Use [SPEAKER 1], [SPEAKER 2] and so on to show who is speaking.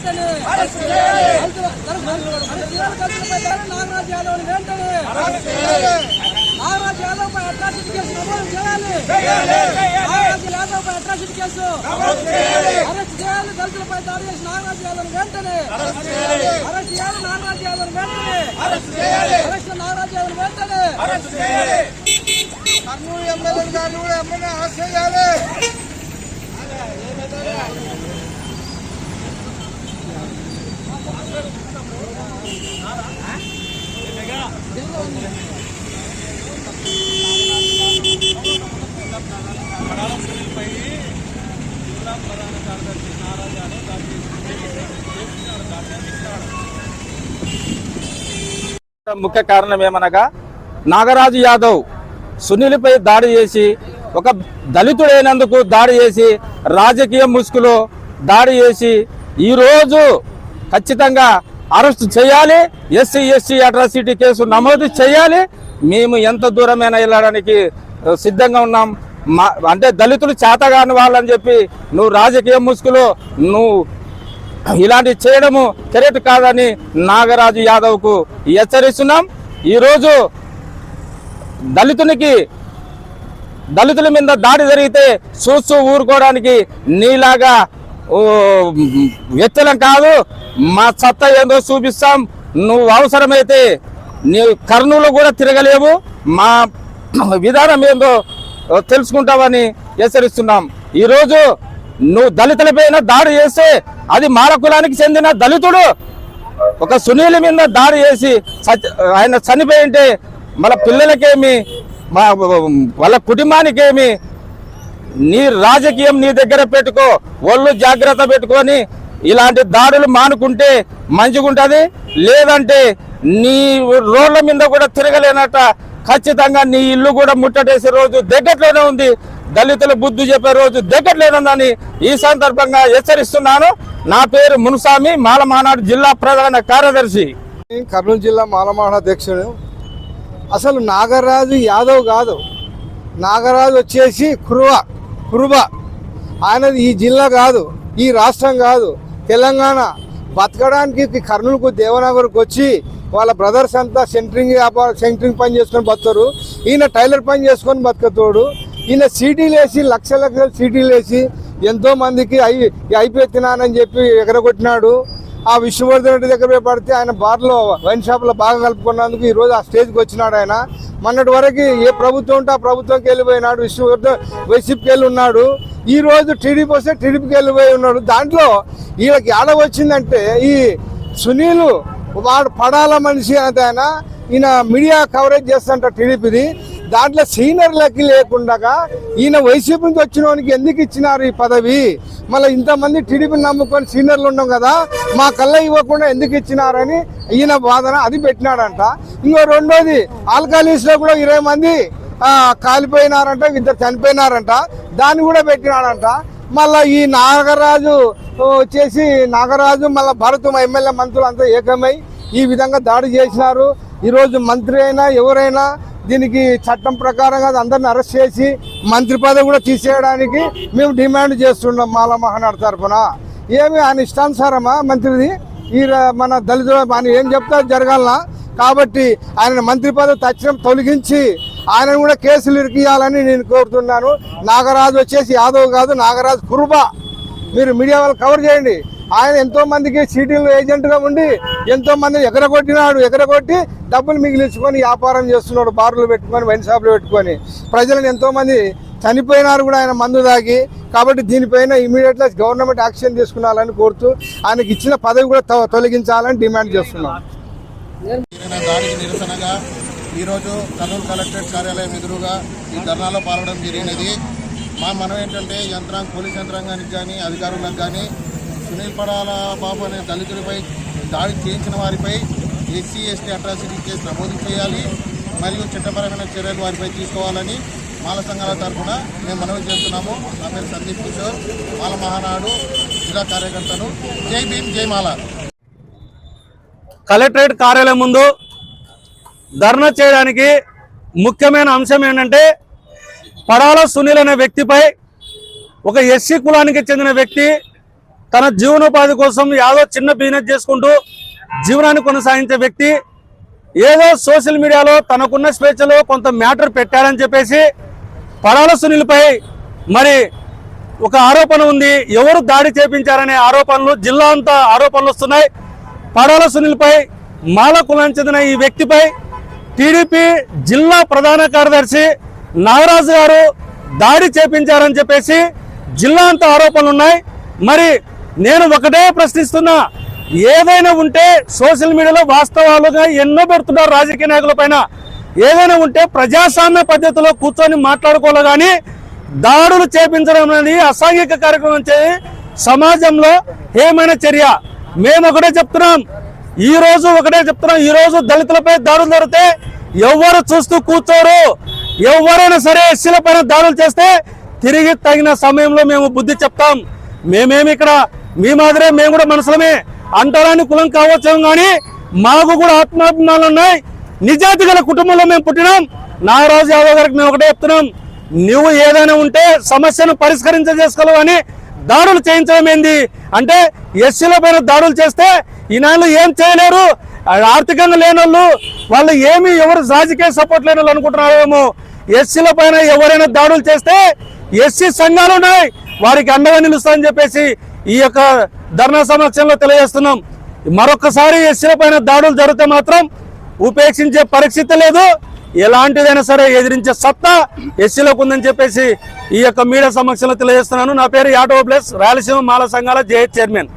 [SPEAKER 1] వెంటనే నాగరాజ్ యాదవ్ వెంటనే నాగరాజ్ యాదవ్ పై atrocity case నమోదు చేయాలి. నాగరాజ్ యాదవ్ పై అట్రాసిటీ కేసు అరెస్ట్ చేయాలి. దళితులపై దాడి చేసిన నాగరాజ్ యాదవ్ వెంటనే అరెస్ట్ చేయాలి. నాగరాజ్ యాదవ్ వెంటనే అరెస్ట్ నాగరాజ్ యాదవ్ వెంటనే కర్నూలు ఎమ్మెల్యేలు గారిని కూడా ఎమ్మెల్యే అరెస్ట్ చేయాలి.
[SPEAKER 2] ముఖ్య కారణం ఏమనగా నాగరాజు యాదవ్ సునీల్పై దాడి చేసి ఒక దళితుడైనందుకు దాడి చేసి రాజకీయ ముసుగులో దాడి చేసి ఈరోజు ఖచ్చితంగా అరెస్ట్ చేయాలి. ఎస్సీ ఎస్టీ అట్రాసిటీ కేసు నమోదు చేయాలి. మేము ఎంత దూరమైనా వెళ్ళడానికి సిద్ధంగా ఉన్నాం. అంటే దళితులు చేతగాని వాళ్ళని చెప్పి నువ్వు రాజకీయ ముసుగులో నువ్వు ఇలాంటి చేయడము కరెక్ట్ కాదని నాగరాజు యాదవ్కు హెచ్చరిస్తున్నాం. ఈరోజు దళితుల మీద దాడి జరిగితే చూస్తూ ఊరుకోవడానికి నీలాగా వ్యక్తులం కాదు. మా సత్తా ఏందో చూపిస్తాం. నువ్వు అవసరమైతే నీ కర్నూలు కూడా తిరగలేవు. మా విధానం ఏందో తెలుసుకుంటావని హెచ్చరిస్తున్నాం. ఈరోజు నువ్వు దళితులపైన దాడి చేస్తే అది మాల కులానికి చెందిన దళితుడు ఒక సునీల్ మీద దాడి చేసి ఆయన చనిపోయింటే మన పిల్లలకేమి వాళ్ళ కుటుంబానికేమి నీ రాజకీయం నీ దగ్గర పెట్టుకో. ఒళ్ళు జాగ్రత్త పెట్టుకొని ఇలాంటి దాడులు మానుకుంటే మంచిగుంటది. లేదంటే నీ రోడ్ల మీద కూడా తిరగలేనట ఖచ్చితంగా నీ ఇల్లు కూడా ముట్టడేసే రోజు దగ్గరలోనే ఉంది. దళితుల బుద్ధి చెప్పే రోజు దగ్గరలేనుందని ఈ సందర్భంగా హెచ్చరిస్తున్నాను. నా పేరు మునుస్వామి, మాలమానాడు జిల్లా ప్రధాన కార్యదర్శి,
[SPEAKER 3] కర్నూలు జిల్లా మాలమానాడు అధ్యక్షుడు. అసలు నాగరాజు యాదవ్ కాదు, నాగరాజు వచ్చేసి కురుబ. ఆయనది ఈ జిల్లా కాదు, ఈ రాష్ట్రం కాదు, తెలంగాణ. బతకడానికి కర్నూలుకు దేవనగర్కి వచ్చి వాళ్ళ బ్రదర్స్ అంతా సెంటరింగ్ పని చేసుకొని బతుతారు. ఈయన టైలర్ పని చేసుకొని బతుకుతాడు. ఈయన సీటీలు వేసి లక్షల సీటీలు వేసి ఎంతో మందికి అయిపోతున్నానని చెప్పి ఎగరగొట్టినాడు. ఆ విష్ణువర్ధన్ రెడ్డి దగ్గర పడితే ఆయన బార్లో వైన్ షాప్లో బాగా కలుపుకున్నందుకు ఈరోజు ఆ స్టేజ్కి వచ్చినాడు. ఆయన మొన్నటి వరకు ఏ ప్రభుత్వం ఉంటే ఆ ప్రభుత్వంకి వెళ్ళిపోయినాడు. విష్ణువర్ధన్ వైసీపీకి వెళ్ళి ఉన్నాడు. ఈరోజు టీడీపీ వస్తే టీడీపీకి వెళ్ళిపోయి ఉన్నాడు. దాంట్లో వీళ్ళకి ఆడ వచ్చిందంటే ఈ సునీల్ వాడు పడాల మనిషి అంటే ఈయన మీడియా కవరేజ్ చేస్తుంట టీడీపీది. దాంట్లో సీనియర్లకి లేకుండా ఈయన వైసీపీ నుంచి వచ్చిన వానికి ఎందుకు ఇచ్చినారు ఈ పదవి? మళ్ళీ ఇంతమంది టీడీపీని నమ్ముకొని సీనియర్లు ఉన్నాం కదా, మా కళ్ళ ఇవ్వకుండా ఎందుకు ఇచ్చినారని ఈయన వాదన అది పెట్టినాడంట. ఇంకో రెండోది ఆల్కలీస్లో కూడా 20 మంది కాలిపోయినారంట, 2 చనిపోయినారంట, దాన్ని కూడా పెట్టినాడంట. మళ్ళీ ఈ నాగరాజు వచ్చేసి మళ్ళీ భరత్ ఎమ్మెల్యే మంత్రులు అంతా ఏకమై ఈ విధంగా దాడి చేసినారు. ఈరోజు మంత్రి అయినా ఎవరైనా దీనికి చట్టం ప్రకారంగా అందరిని అరెస్ట్ చేసి మంత్రి పదవి కూడా తీసేయడానికి మేము డిమాండ్ చేస్తున్నాం మాల మహానాడు తరఫున. ఏమి ఆయన ఇష్టానుసారమా మంత్రిది? ఈ మన దళితులు ఆయన ఏం చెప్తా జరగాలనా? కాబట్టి ఆయన మంత్రి పదవి తక్షణం తొలగించి ఆయన కూడా కేసులు ఇరికియాలని నేను కోరుతున్నాను. నాగరాజు వచ్చేసి యాదవ్ కాదు, నాగరాజు కురుబ. మీరు మీడియా వాళ్ళు కవర్ చేయండి. ఆయన ఎంతో మందికి సీటీలు ఏజెంట్గా ఉండి ఎంతో మందిని ఎగరగొట్టి డబ్బులు మిగిలించుకొని వ్యాపారం చేస్తున్నాడు. బార్లు పెట్టుకొని వైన్ షాపులు పెట్టుకొని ప్రజలను ఎంతో మంది చనిపోయినారు కూడా ఆయన మందు తాగి. కాబట్టి దీనిపైన ఇమీడియట్గా గవర్నమెంట్ యాక్షన్ తీసుకున్నాలని కోరుతూ ఆయనకి ఇచ్చిన పదవి కూడా తొలగించాలని డిమాండ్ చేస్తున్నాం.
[SPEAKER 4] దానికి నిరసనగా ఈరోజు కర్నూలు కలెక్టరేట్ కార్యాలయం ఎదురుగా ఈ ధర్నాలో పాల్గొనడం జరిగినది. మా మనం ఏంటంటే పోలీస్ యంత్రాంగానికి కానీ అధికారులకు కానీ సునీల్ పడాల బాబు అనే దళితులపై దాడి చేయించిన వారిపై ఎస్సీ ఎస్టీ అట్రాసిటీ కేసు నమోదు చేయాలి మరియు చట్టపరమైన చర్యలు వారిపై తీసుకోవాలని మాల సంఘాల తరఫున మేము మనవి చేస్తున్నాము. నా పేరు సందీప్ కిషోర్, మాల మహానాడు జిల్లా కార్యకర్తను. జై భీమ్, జై మాల.
[SPEAKER 2] కలెక్టరేట్ కార్యాలయం ముందు ధర్నా చేయడానికి ముఖ్యమైన అంశం ఏంటంటే పడాల సునీల్ అనే వ్యక్తిపై ఒక ఎస్సీ కులానికి చెందిన వ్యక్తి
[SPEAKER 5] తన జీవనోపాధి కోసం ఏదో చిన్న బిజినెస్ చేసుకుంటూ జీవనాన్ని కొనసాగించే వ్యక్తి ఏదో సోషల్ మీడియాలో తనకున్న స్వేచ్ఛలో కొంత మ్యాటర్ పెట్టారని చెప్పేసి పడాల సునీల్పై మరి ఒక ఆరోపణ ఉంది. ఎవరు దాడి చేపించారనే ఆరోపణలు జిల్లా అంతా ఆరోపణలు వస్తున్నాయి. పడాల సునీల్పై మాల కులానికి చెందిన ఈ వ్యక్తిపై టీడీపీ జిల్లా ప్రధాన కార్యదర్శి నాగరాజు గారు దాడి చేపించారని చెప్పేసి జిల్లా అంతా ఆరోపణలు ఉన్నాయి. మరి నేను ఒకటే ప్రశ్నిస్తున్నా, ఏదైనా ఉంటే సోషల్ మీడియాలో వాస్తవాలుగా ఎన్నో పెడుతున్నారు రాజకీయ నాయకుల పైన. ఏదైనా ఉంటే ప్రజాస్వామ్య పద్ధతిలో కూర్చొని మాట్లాడుకోవాలి, కానీ దాడులు చేపించడం అనేది అసాంఘిక కార్యక్రమం సమాజంలో ఏమైనా చర్య. మేము ఒకటే చెప్తున్నాం, ఈ రోజు దళితులపై దాడులు జరిగితే ఎవరు చూస్తూ కూర్చోరు. ఎవరైనా సరే ఎస్సీల పైన దాడులు చేస్తే తిరిగి తగిన సమయంలో మేము బుద్ధి చెప్తాం. మేమేమి ఇక్కడ మీ మాదిరే మేము కూడా మనుషులమే, అంటరాని కులం కావచ్చు, కానీ మాకు కూడా ఆత్మాభిమానాలు ఉన్నాయి. నిజాయితీ గల కుటుంబంలో మేము పుట్టినాం. నాగరాజు యాదవ్ గారికి మేము ఒకటే చెప్తున్నాం, నువ్వు ఏదైనా ఉంటే సమస్యను చేసుకోవాలి, అని దాడులు చేయించడం ఏంది అంటే ఎస్సీల పైన దాడులు చేస్తే ఈనాళ్ళు ఏం చేయలేరు, ఆర్థికంగా లేని వాళ్ళు ఏమి ఎవరు రాజకీయ సపోర్ట్ లేని వాళ్ళు అనుకుంటున్నారేమో. ఎస్సీల పైన ఎవరైనా దాడులు చేస్తే ఎస్సీ సంఘాలు ఉన్నాయి, వారికి అండగా నిలుస్తామని చెప్పేసి ఈ యొక్క ధర్నా సమక్షంలో తెలియజేస్తున్నాం. మరొకసారి ఎస్సీల పైన దాడులు జరిగితే మాత్రం ఉపేక్షించే పరిస్థితి లేదు. ఎలాంటిదైనా సరే ఎదిరించే సత్తా ఎస్సీలకు ఉందని చెప్పేసి ఈ యొక్క మీడియా సమక్షంలో తెలియజేస్తున్నాను. నా పేరు యాదవ్ ప్లస్ రాయలసీమ మాల సంఘాల జేఏ చైర్మన్.